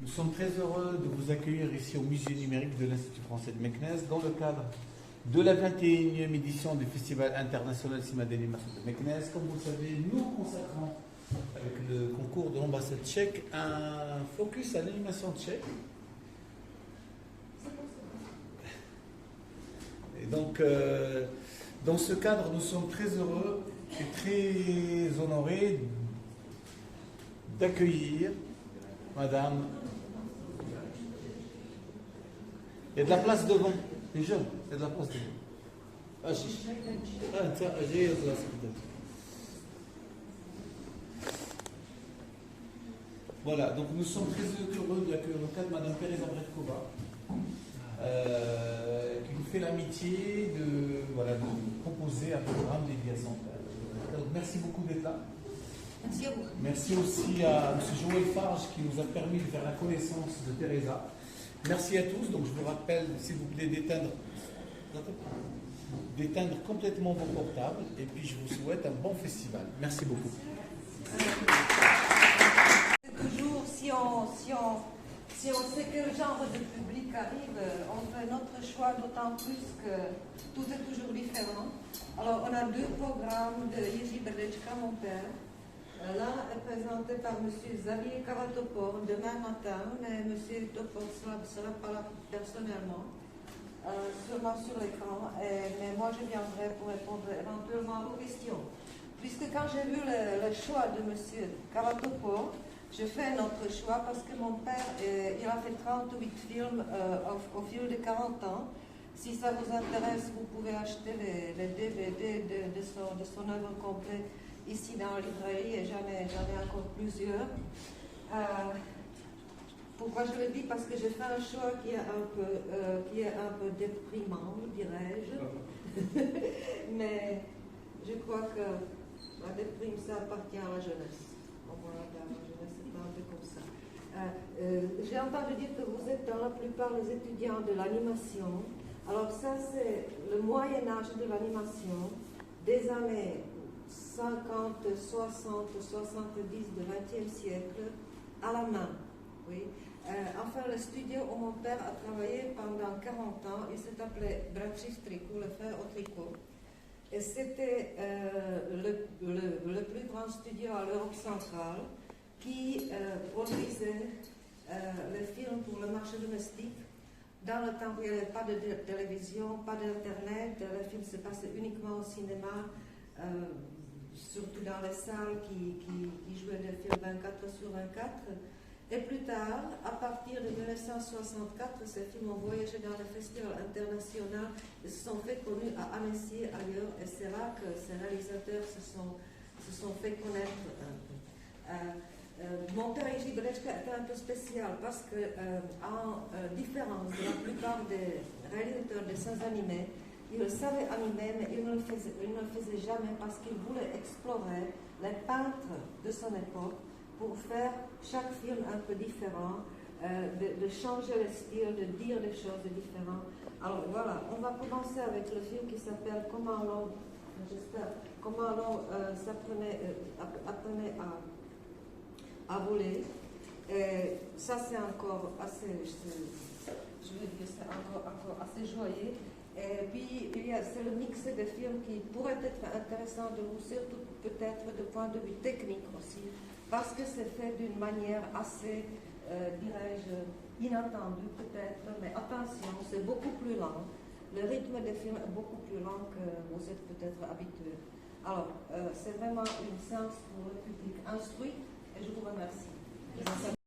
Nous sommes très heureux de vous accueillir ici au Musée numérique de l'Institut français de Meknès dans le cadre de la 21e édition du Festival international Cinéma d'animation de Meknès. Comme vous le savez, nous consacrons avec le concours de l'ambassade tchèque un focus à l'animation tchèque. Et donc, dans ce cadre, nous sommes très heureux et très honorés d'accueillir Madame. Il y a de la place devant, les jeunes, il y a de la place devant. Voilà, donc nous sommes très heureux d'accueillir le cadre Madame Teresa Bretkova, qui nous fait l'amitié de proposer un programme dédié à son père. Donc, merci beaucoup d'être là. Merci à vous. Merci aussi à M. Joël Farge qui nous a permis de faire la connaissance de Teresa. Merci à tous. Donc je vous rappelle, s'il vous plaît, d'éteindre complètement vos portables. Et puis je vous souhaite un bon festival. Merci beaucoup. Toujours, si on sait quel genre de public arrive, on fait notre choix, d'autant plus que tout est toujours différent. Alors on a deux programmes de Jiří Brdečka, mon père. L'un est présenté par M. Xavier Karatopor demain matin, mais M. Topor ne sera pas là personnellement, seulement sur l'écran. Mais moi, je viendrai pour répondre éventuellement à vos questions. Puisque quand j'ai vu le choix de M. Karatopor, je fais notre choix parce que mon père, il a fait 38 films au fil de 40 ans. Si ça vous intéresse, vous pouvez acheter les DVD de son œuvre complète ici dans la librairie, et j'en ai encore plusieurs. Pourquoi je le dis? Parce que j'ai fait un choix qui est un peu déprimant, dirais-je. Mais je crois que la déprime, ça appartient à la jeunesse. Au moins, la jeunesse, c'est un peu comme ça. J'ai entendu dire que vous êtes dans la plupart les étudiants de l'animation. Alors ça, c'est le Moyen-Âge de l'animation, des années 50, 60, 70 du XXe siècle, à la main. Oui. Enfin, le studio où mon père a travaillé pendant 40 ans, il s'appelait Bratři v triku, le frère au tricot. Et c'était le plus grand studio à l'Europe centrale qui produisait les films pour le marché domestique. Dans le temps où il n'y avait pas de télévision, pas d'internet, les films se passaient uniquement au cinéma, surtout dans les salles qui jouaient des films 24 sur 24. Et plus tard, à partir de 1964, ces films ont voyagé dans les festivals internationaux et se sont fait connus à Annecy et ailleurs. Et c'est là que ces réalisateurs se sont fait connaître un peu. Mon père Jiří Brdečka était un peu spécial parce que, en différence de la plupart des réalisateurs de dessins animés, il savait animer, mais il ne le faisait jamais parce qu'il voulait explorer les peintres de son époque pour faire chaque film un peu différent, de changer le style, de dire des choses différentes. Alors voilà, on va commencer avec le film qui s'appelle Comment l'homme apprenait à voler. Et ça, c'est encore assez, je veux dire, c'est encore assez joyeux. Et puis, c'est le mix des films qui pourrait être intéressant de vous, surtout peut-être de point de vue technique aussi, parce que c'est fait d'une manière assez, dirais-je, inattendue peut-être, mais attention, c'est beaucoup plus lent. Le rythme des films est beaucoup plus lent que vous êtes peut-être habitué. Alors, c'est vraiment une séance pour le public instruit, et je vous remercie.